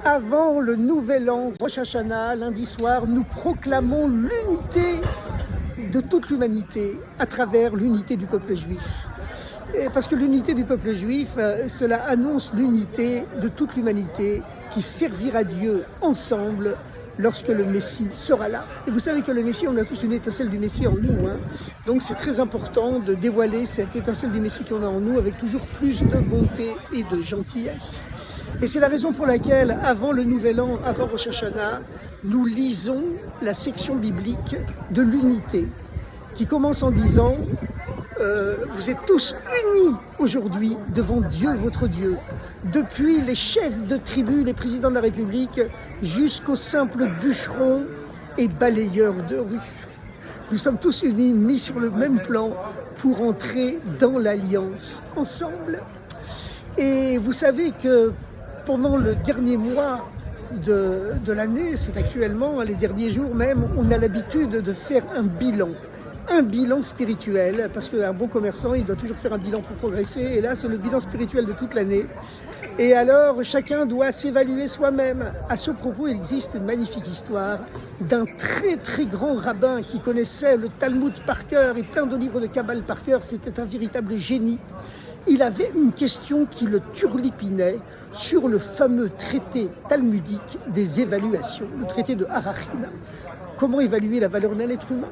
Avant le nouvel an, Rosh Hashanah, lundi soir, nous proclamons l'unité de toute l'humanité à travers l'unité du peuple juif. Et parce que l'unité du peuple juif, cela annonce l'unité de toute l'humanité qui servira Dieu ensemble lorsque le Messie sera là. Et vous savez que le Messie, on a tous une étincelle du Messie en nous. Donc c'est très important de dévoiler cette étincelle du Messie qu'on a en nous avec toujours plus de bonté et de gentillesse. Et c'est la raison pour laquelle, avant le Nouvel An, avant Rosh Hashanah, nous lisons la section biblique de l'unité, qui commence en disant vous êtes tous unis aujourd'hui devant Dieu, votre Dieu, depuis les chefs de tribu, les présidents de la République, jusqu'aux simples bûcherons et balayeurs de rue. Nous sommes tous unis, mis sur le même plan pour entrer dans l'alliance ensemble. Et vous savez que pendant le dernier mois de l'année, c'est actuellement, les derniers jours même, on a l'habitude de faire un bilan spirituel, parce qu'un bon commerçant, il doit toujours faire un bilan pour progresser, et là, c'est le bilan spirituel de toute l'année. Et alors, chacun doit s'évaluer soi-même. À ce propos, il existe une magnifique histoire d'un très très grand rabbin qui connaissait le Talmud par cœur et plein de livres de Kabbale par cœur. C'était un véritable génie. Il avait une question qui le turlupinait sur le fameux traité talmudique des évaluations, le traité de Arachid. Comment évaluer la valeur d'un être humain ?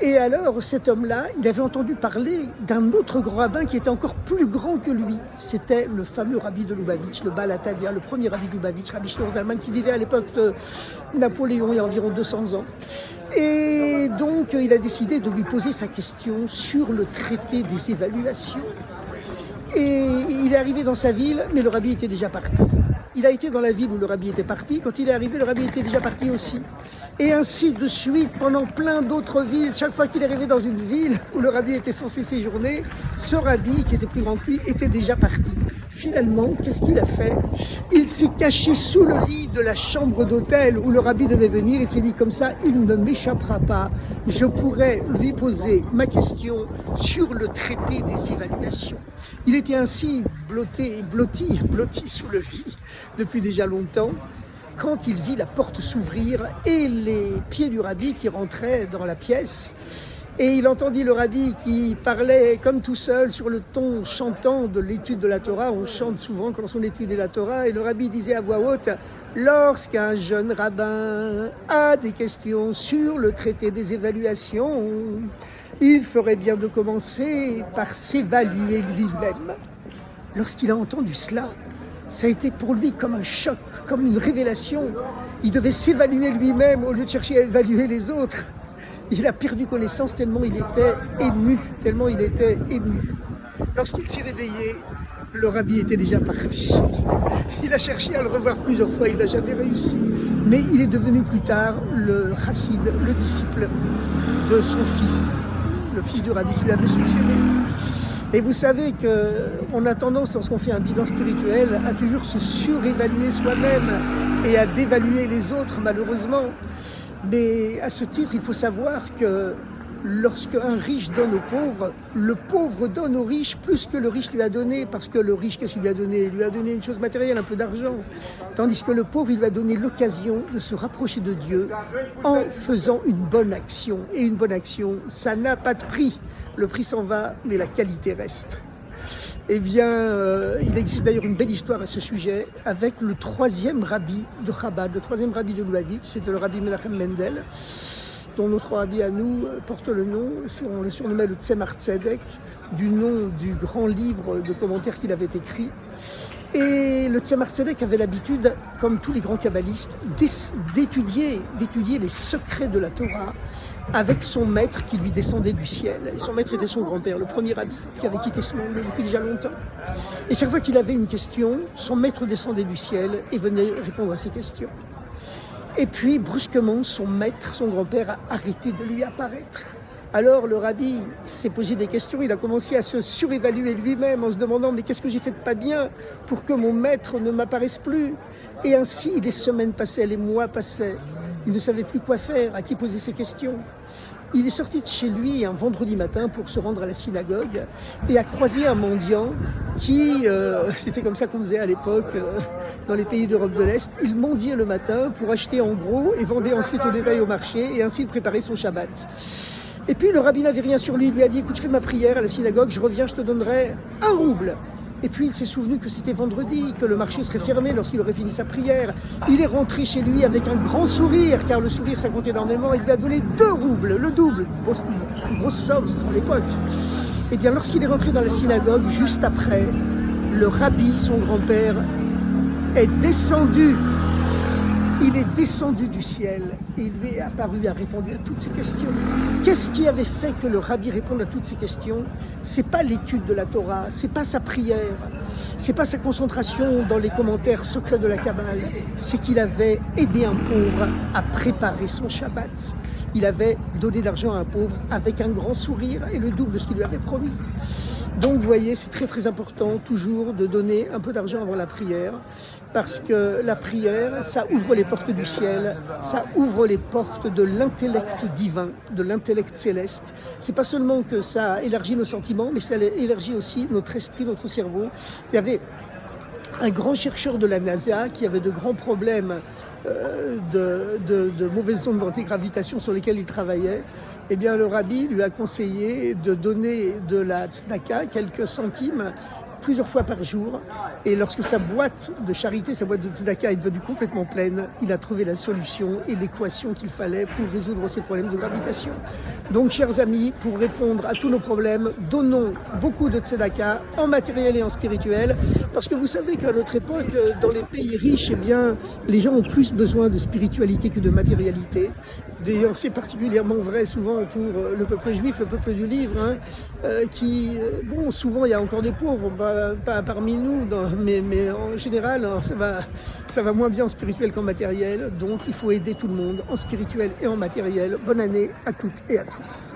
Et alors, cet homme-là, il avait entendu parler d'un autre grand rabbin qui était encore plus grand que lui. C'était le fameux rabbi de Lubavitch, le Baal HaTanya, le premier rabbi de Lubavitch, Rabbi Shlomo Zalman, qui vivait à l'époque de Napoléon, il y a environ 200 ans. Et donc, il a décidé de lui poser sa question sur le traité des évaluations. Et il est arrivé dans sa ville, mais le rabbi était déjà parti. Il a été dans la ville où le rabbi était parti. Quand il est arrivé, le rabbi était déjà parti aussi. Et ainsi de suite, pendant plein d'autres villes, chaque fois qu'il est arrivé dans une ville où le rabbi était censé séjourner, ce rabbi, qui était plus grand que lui, était déjà parti. Finalement, qu'est-ce qu'il a fait ? Il s'est caché sous le lit de la chambre d'hôtel où le rabbi devait venir. Il s'est dit, comme ça, il ne m'échappera pas. Je pourrais lui poser ma question sur le traité des évaluations. Il était ainsi blotti sous le lit depuis déjà longtemps, quand il vit la porte s'ouvrir et les pieds du rabbi qui rentraient dans la pièce. Et il entendit le rabbi qui parlait comme tout seul sur le ton chantant de l'étude de la Torah. On chante souvent quand on étudie la Torah. Et le rabbi disait à voix haute, lorsqu'un jeune rabbin a des questions sur le traité des évaluations, il ferait bien de commencer par s'évaluer lui-même. Lorsqu'il a entendu cela, ça a été pour lui comme un choc, comme une révélation. Il devait s'évaluer lui-même au lieu de chercher à évaluer les autres. Il a perdu connaissance tellement il était ému. Lorsqu'il s'est réveillé, le rabbi était déjà parti. Il a cherché à le revoir plusieurs fois, il n'a jamais réussi. Mais il est devenu plus tard le chassid, le disciple de son fils, le fils du rabbi qui lui avait succédé. Et vous savez qu'on a tendance, lorsqu'on fait un bilan spirituel, à toujours se surévaluer soi-même et à dévaluer les autres, malheureusement. Mais à ce titre, il faut savoir que lorsqu'un riche donne au pauvre, le pauvre donne au riche plus que le riche lui a donné, parce que le riche, qu'est-ce qu'il lui a donné ? Il lui a donné une chose matérielle, un peu d'argent. Tandis que le pauvre, il lui a donné l'occasion de se rapprocher de Dieu en faisant une bonne action. Et une bonne action, ça n'a pas de prix. Le prix s'en va, mais la qualité reste. Eh bien, il existe d'ailleurs une belle histoire à ce sujet avec le troisième rabbi de Chabad, le troisième rabbi de Lubavitch, c'était le rabbi Menachem Mendel, dont notre rabbi à nous porte le nom, on le surnommait le Tzemar Tzedek, du nom du grand livre de commentaires qu'il avait écrit. Et le Tzemar Tzedek avait l'habitude, comme tous les grands kabbalistes, d'étudier les secrets de la Torah avec son maître qui lui descendait du ciel. Et son maître était son grand-père, le premier rabbi, qui avait quitté ce monde depuis déjà longtemps. Et chaque fois qu'il avait une question, son maître descendait du ciel et venait répondre à ses questions. Et puis, brusquement, son maître, son grand-père, a arrêté de lui apparaître. Alors le rabbi s'est posé des questions, il a commencé à se surévaluer lui-même en se demandant « mais qu'est-ce que j'ai fait de pas bien pour que mon maître ne m'apparaisse plus ?» Et ainsi, les semaines passaient, les mois passaient. Il ne savait plus quoi faire, à qui poser ses questions. il est sorti de chez lui un vendredi matin pour se rendre à la synagogue et a croisé un mendiant qui, c'était comme ça qu'on faisait à l'époque dans les pays d'Europe de l'Est, il mendiait le matin pour acheter en gros et vendait ensuite au détail au marché et ainsi préparer son Shabbat. Et puis le rabbi n'avait rien sur lui, il lui a dit, écoute, je fais ma prière à la synagogue, je reviens, je te donnerai 1 rouble. Et puis il s'est souvenu que c'était vendredi, que le marché serait fermé lorsqu'il aurait fini sa prière. Il est rentré chez lui avec un grand sourire, car le sourire ça compte énormément. Il lui a donné 2 roubles, le double, une grosse somme à l'époque. Et bien lorsqu'il est rentré dans la synagogue, juste après, le rabbi, son grand-père, est descendu. Il est descendu du ciel et il lui est apparu, a répondu à toutes ces questions. Qu'est-ce qui avait fait que le rabbi réponde à toutes ces questions? C'est pas l'étude de la Torah, c'est pas sa prière, c'est pas sa concentration dans les commentaires secrets de la Kabbale, c'est qu'il avait aidé un pauvre à préparer son Shabbat. Il avait donné de l'argent à un pauvre avec un grand sourire et le double de ce qu'il lui avait promis. Donc vous voyez, c'est très très important toujours de donner un peu d'argent avant la prière, parce que la prière, ça ouvre les portes du ciel, ça ouvre les portes de l'intellect divin, de l'intellect céleste. C'est pas seulement que ça élargit nos sentiments, mais ça élargit aussi notre esprit, notre cerveau. Il y avait un grand chercheur de la NASA qui avait de grands problèmes de mauvaises ondes d'antigravitation sur lesquelles il travaillait. Eh bien, le rabbi lui a conseillé de donner de la tzedaka, quelques centimes, plusieurs fois par jour. Et lorsque sa boîte de charité, sa boîte de tzedaka est devenue complètement pleine, il a trouvé la solution et l'équation qu'il fallait pour résoudre ces problèmes de gravitation. Donc, chers amis, pour répondre à tous nos problèmes, donnons beaucoup de tzedaka en matériel et en spirituel, parce que vous savez qu'à notre époque, dans les pays riches, eh bien, les gens ont plus besoin de spiritualité que de matérialité. D'ailleurs, c'est particulièrement vrai souvent pour le peuple juif, le peuple du livre, qui, bon, souvent il y a encore des pauvres, pas parmi nous, mais en général, ça va moins bien en spirituel qu'en matériel. Donc, il faut aider tout le monde en spirituel et en matériel. Bonne année à toutes et à tous.